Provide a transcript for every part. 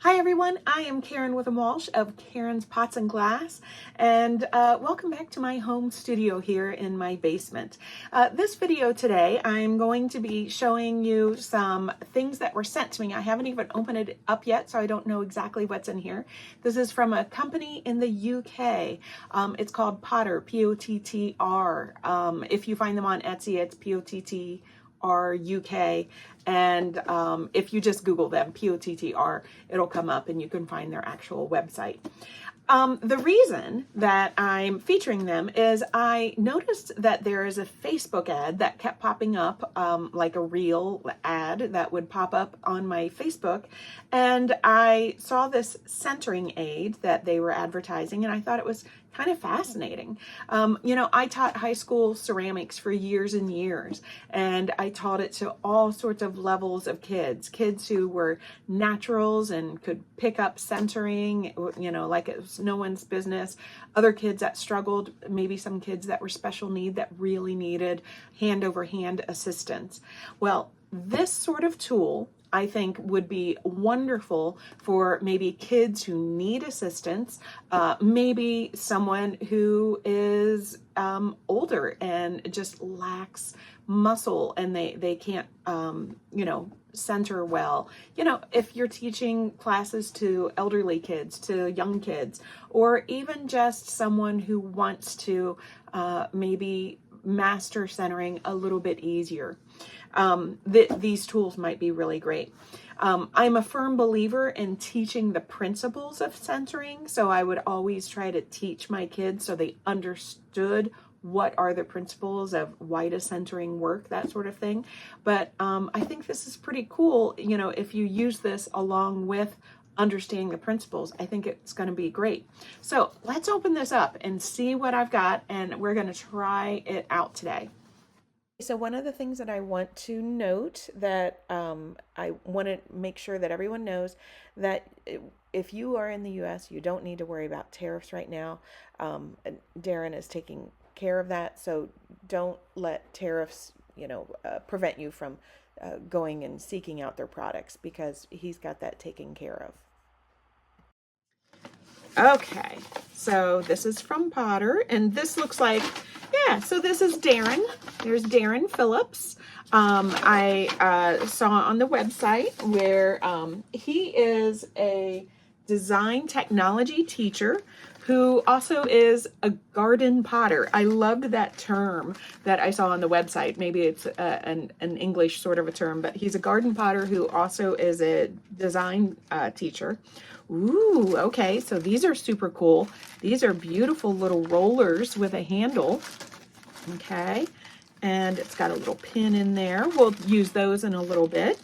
Hi everyone, I am Karen Witham-Walsh of Karen's Pots and Glass, and welcome back to my home studio here in my basement. This video today, I'm going to be showing you some things that were sent to me. I haven't even opened it up yet, so I don't know exactly what's in here. This is from a company in the UK. It's called Pott'r, P-O-T-T-R. If you find them on Etsy, it's P-O-T-T-R UK, and if you just Google them, Pottr, it'll come up and you can find their actual website. The reason that I'm featuring them is I noticed that there is a Facebook ad that kept popping up, like a real ad that would pop up on my Facebook, and I saw this centering aid that they were advertising, and I thought it was kind of fascinating. You know, I taught high school ceramics for years and years, and I taught it to all sorts of levels of kids who were naturals and could pick up centering, you know, like it was no one's business. Other kids that struggled, maybe some kids that were special need that really needed hand over hand assistance. Well, this sort of tool I think would be wonderful for maybe kids who need assistance, maybe someone who is older and just lacks muscle and they can't, you know, center well. You know, if you're teaching classes to elderly kids, to young kids, or even just someone who wants to maybe master centering a little bit easier. These tools might be really great. I'm a firm believer in teaching the principles of centering, so I would always try to teach my kids so they understood what are the principles of why does centering work, that sort of thing. But I think this is pretty cool, you know, if you use this along with understanding the principles. I think it's going to be great. So let's open this up and see what I've got, and we're going to try it out today. So one of the things that I want to note that I want to make sure that everyone knows that if you are in the US, you don't need to worry about tariffs right now. Darren is taking care of that, so don't let tariffs, you know, prevent you from going and seeking out their products, because he's got that taken care of. Okay, so this is from Pott'r, and this looks like, yeah, so this is Darren. There's Darren Phillips. I saw on the website where he is a design technology teacher who also is a garden potter. I loved that term that I saw on the website. Maybe it's an English sort of a term, but he's a garden potter who also is a design teacher. Ooh, okay, so these are super cool. These are beautiful little rollers with a handle. Okay, and it's got a little pin in there. We'll use those in a little bit.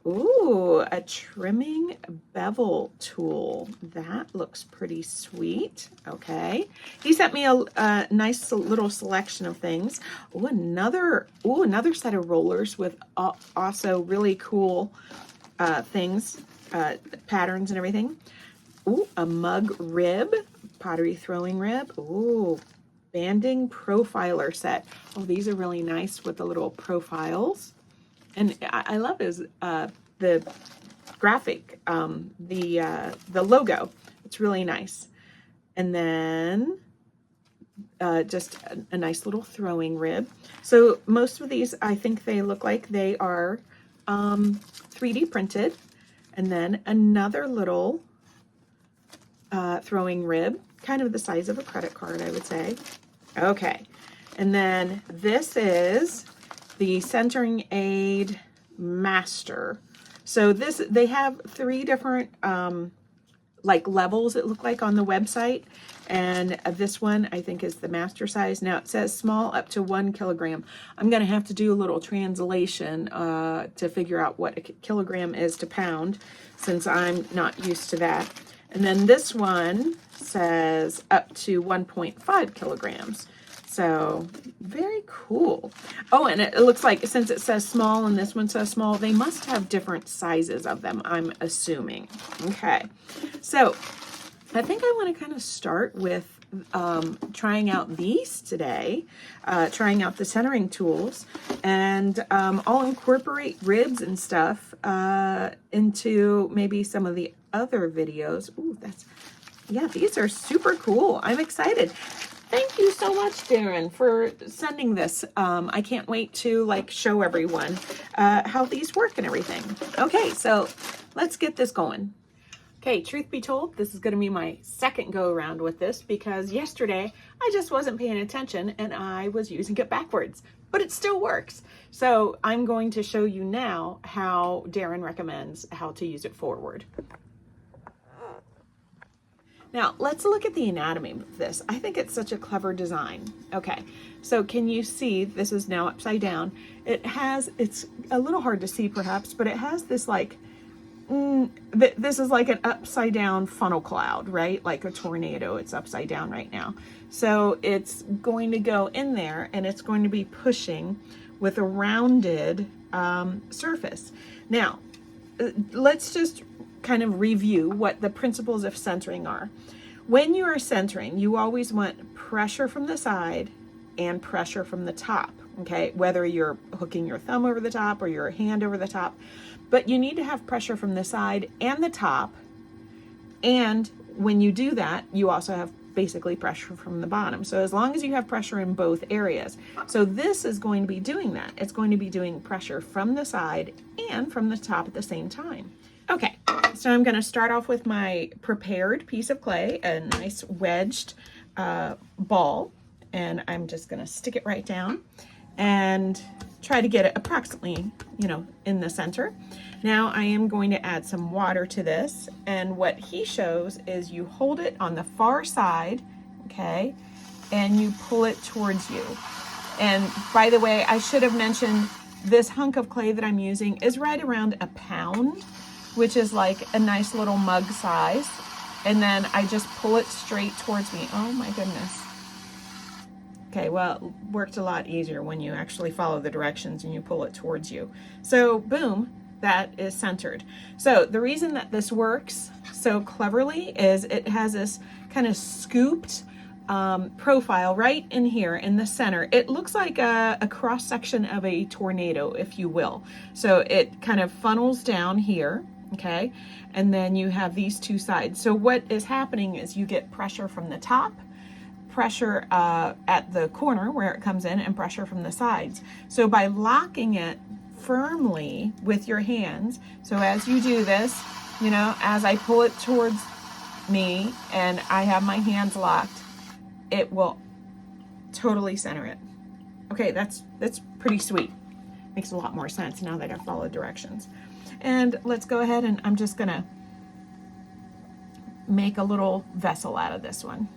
Ooh, a trimming bevel tool. That looks pretty sweet. Okay, he sent me a nice little selection of things. Ooh, another set of rollers with also really cool things, patterns and everything. Ooh, a mug rib, pottery throwing rib. Ooh, banding profiler set. Oh, these are really nice with the little profiles. And I love is the graphic, the logo. It's really nice. And then just a nice little throwing rib. So most of these, I think they look like they are 3D printed. And then another little throwing rib, kind of the size of a credit card, I would say. Okay, and then this is the centering aid master. So this, they have 3 different like levels, it looked like on the website, and this one I think is the master size. Now it says small up to 1 kilogram. I'm going to have to do a little translation to figure out what a kilogram is to pound, since I'm not used to that. And then this one says up to 1.5 kilograms. So very cool. Oh, and it looks like since it says small and this one says small, they must have different sizes of them, I'm assuming. Okay, so I think I want to kind of start with trying out these today, trying out the centering tools, and I'll incorporate ribs and stuff into maybe some of the other videos. Ooh, yeah, these are super cool. I'm excited. Thank you so much, Darren, for sending this. I can't wait to like show everyone how these work and everything. Okay, so let's get this going. Okay, truth be told, this is going to be my second go around with this because yesterday I just wasn't paying attention and I was using it backwards, but it still works. So I'm going to show you now how Darren recommends how to use it forward. Now, let's look at the anatomy of this. I think it's such a clever design. Okay, so can you see this is now upside down? It's a little hard to see perhaps, but it has this like, this is like an upside down funnel cloud, right? Like a tornado, it's upside down right now. So it's going to go in there and it's going to be pushing with a rounded surface. Now, let's just kind of review what the principles of centering are. When you are centering, you always want pressure from the side and pressure from the top, okay? Whether you're hooking your thumb over the top or your hand over the top, but you need to have pressure from the side and the top. And when you do that, you also have basically pressure from the bottom. So as long as you have pressure in both areas. So this is going to be doing that. It's going to be doing pressure from the side and from the top at the same time. Okay, so I'm going to start off with my prepared piece of clay, a nice wedged ball, and I'm just going to stick it right down and try to get it approximately, in the center. Now I am going to add some water to this, and what he shows is you hold it on the far side, okay, and you pull it towards you. And by the way, I should have mentioned this hunk of clay that I'm using is right around a pound, which is like a nice little mug size. And then I just pull it straight towards me. Oh my goodness. Okay, well, it worked a lot easier when you actually follow the directions and you pull it towards you. So boom, that is centered. So the reason that this works so cleverly is it has this kind of scooped profile right in here in the center. It looks like a cross section of a tornado, if you will. So it kind of funnels down here, okay? And then you have these two sides. So what is happening is you get pressure from the top, pressure at the corner where it comes in, and pressure from the sides. So by locking it firmly with your hands, so as you do this, as I pull it towards me and I have my hands locked, it will totally center it. Okay, that's pretty sweet. Makes a lot more sense now that I follow directions. And let's go ahead and I'm just gonna make a little vessel out of this one.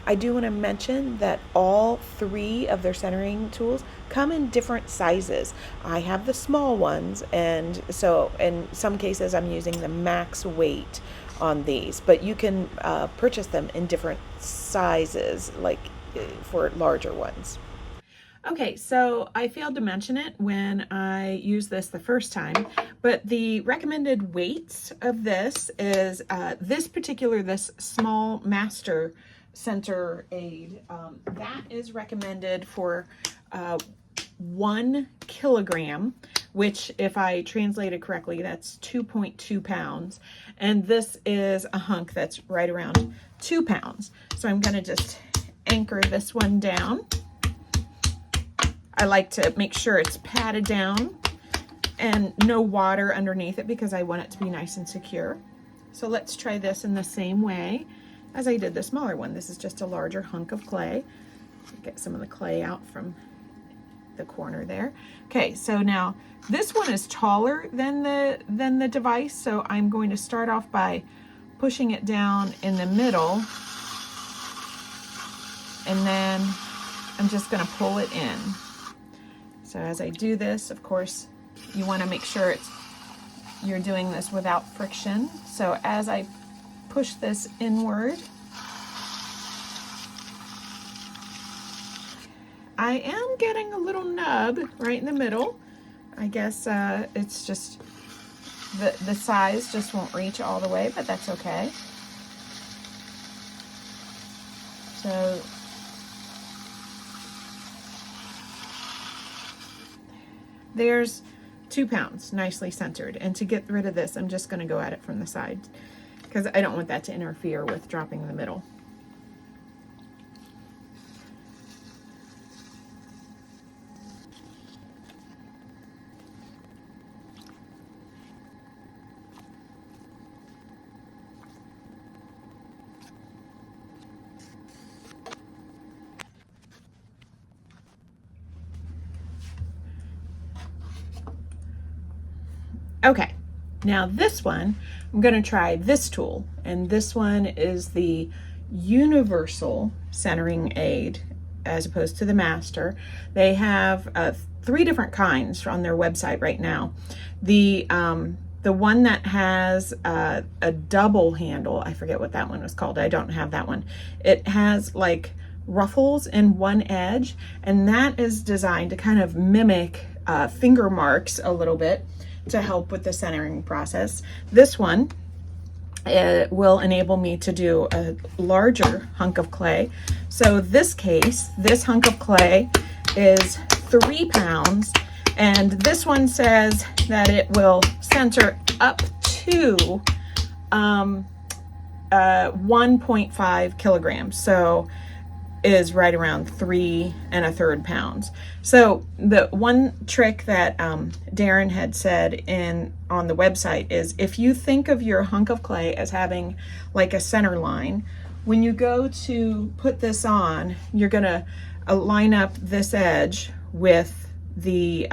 I do want to mention that all three of their centering tools come in different sizes. I have the small ones, and so in some cases I'm using the max weight on these, but you can purchase them in different sizes, like for larger ones. Okay, so I failed to mention it when I used this the first time, but the recommended weights of this is this small master center aide, that is recommended for 1 kilogram, which if I translated correctly, that's 2.2 pounds. And this is a hunk that's right around 2 pounds. So I'm going to just anchor this one down. I like to make sure it's padded down and no water underneath it because I want it to be nice and secure. So let's try this in the same way as I did the smaller one. This is just a larger hunk of clay. Get some of the clay out from the corner there. Okay, so now this one is taller than the device, so I'm going to start off by pushing it down in the middle, and then I'm just going to pull it in. So as I do this, of course, you want to make sure you're doing this without friction. So as I push this inward, I am getting a little nub right in the middle. I guess it's just the size just won't reach all the way, but that's okay. So there's 2 pounds nicely centered. And to get rid of this, I'm just going to go at it from the side because I don't want that to interfere with dropping the middle. Okay, now this one, I'm going to try this tool, and this one is the universal centering aid as opposed to the master. They have 3 different kinds on their website right now. The one that has a double handle, I forget what that one was called. I don't have that one. It has like ruffles in one edge, and that is designed to kind of mimic finger marks a little bit, to help with the centering process. This one will enable me to do a larger hunk of clay. So this case, this hunk of clay is 3 pounds, and this one says that it will center up to 1.5 kilograms. So is right around 3 1/3 pounds. So the one trick that Darren had said on the website is, if you think of your hunk of clay as having like a center line, when you go to put this on, you're gonna line up this edge with the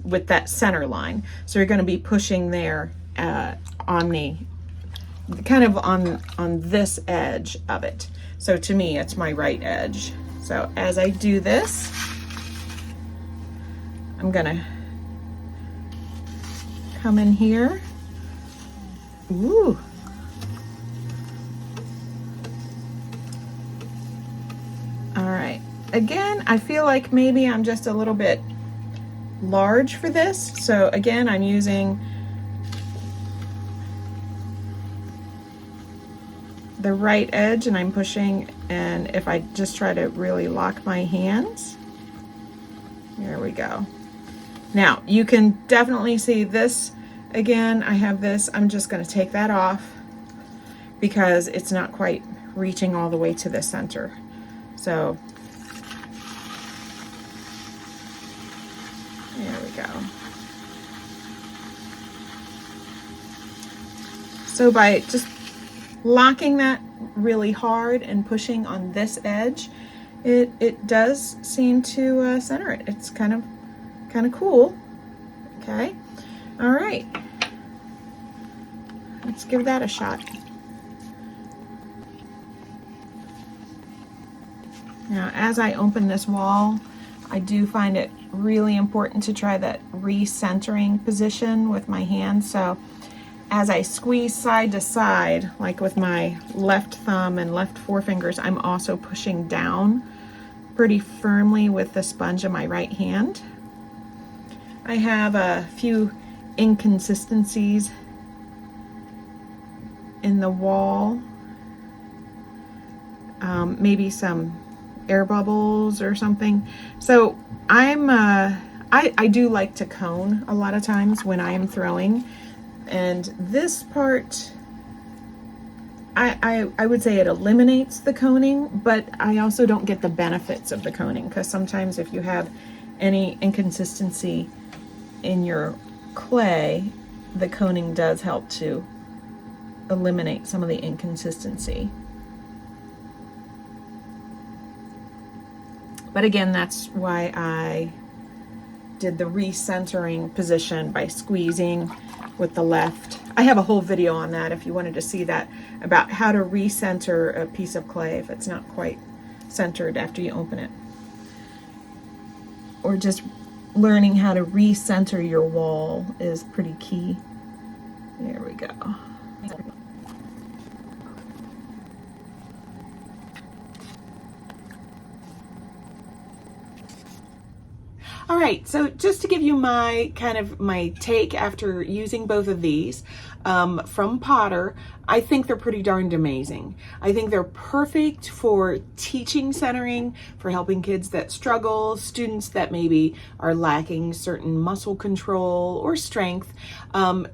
with that center line. So you're gonna be pushing there on the kind of on this edge of it. So to me, it's my right edge. So as I do this, I'm gonna come in here. Ooh. All right. Again, I feel like maybe I'm just a little bit large for this. So again, I'm using the right edge and I'm pushing, and if I just try to really lock my hands, there we go. Now you can definitely see this again. I have this, I'm just going to take that off because it's not quite reaching all the way to the center. So there we go. So by just locking that really hard and pushing on this edge, it does seem to center it. It's kind of cool. Okay, all right, let's give that a shot. Now as I open this wall, I do find it really important to try that recentering position with my hand. So as I squeeze side to side, like with my left thumb and left forefingers, I'm also pushing down pretty firmly with the sponge in my right hand. I have a few inconsistencies in the wall, maybe some air bubbles or something. So I do like to cone a lot of times when I am throwing. And this part, I would say it eliminates the coning, but I also don't get the benefits of the coning, because sometimes if you have any inconsistency in your clay, the coning does help to eliminate some of the inconsistency. But again, that's why I did the recentering position by squeezing with the left. I have a whole video on that if you wanted to see that, about how to recenter a piece of clay if it's not quite centered after you open it. Or just learning how to recenter your wall is pretty key. There we go. All right, so just to give you my take after using both of these from Pott'r, I think they're pretty darned amazing. I think they're perfect for teaching centering, for helping kids that struggle, students that maybe are lacking certain muscle control or strength.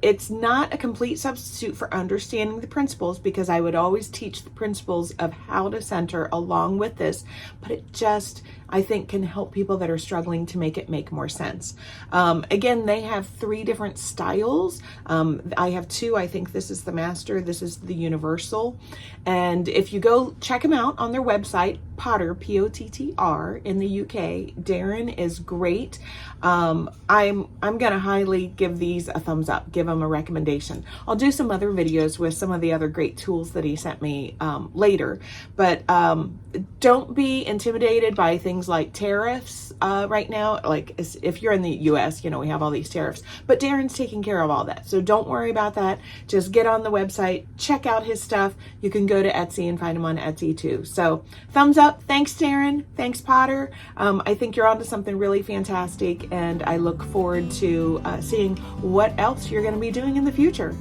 It's not a complete substitute for understanding the principles, because I would always teach the principles of how to center along with this, but it just, I think, can help people that are struggling to make it make more sense. Again, they have 3 different styles. I have 2. I think this is the master, this is the universal. And if you go check them out on their website, Pott'r, Pottr in the UK, Darren is great. I'm gonna highly give these a thumbs up, give them a recommendation. I'll do some other videos with some of the other great tools that he sent me later, but don't be intimidated by things like tariffs right now. Like if you're in the US, you know, we have all these tariffs, but Darren's taking care of all that. So don't worry about that. Just get on the website, check out his stuff. You can go to Etsy and find him on Etsy too. So thumbs up. Thanks, Darren. Thanks, Pott'r. I think you're onto something really fantastic, and I look forward to seeing what else you're going to be doing in the future.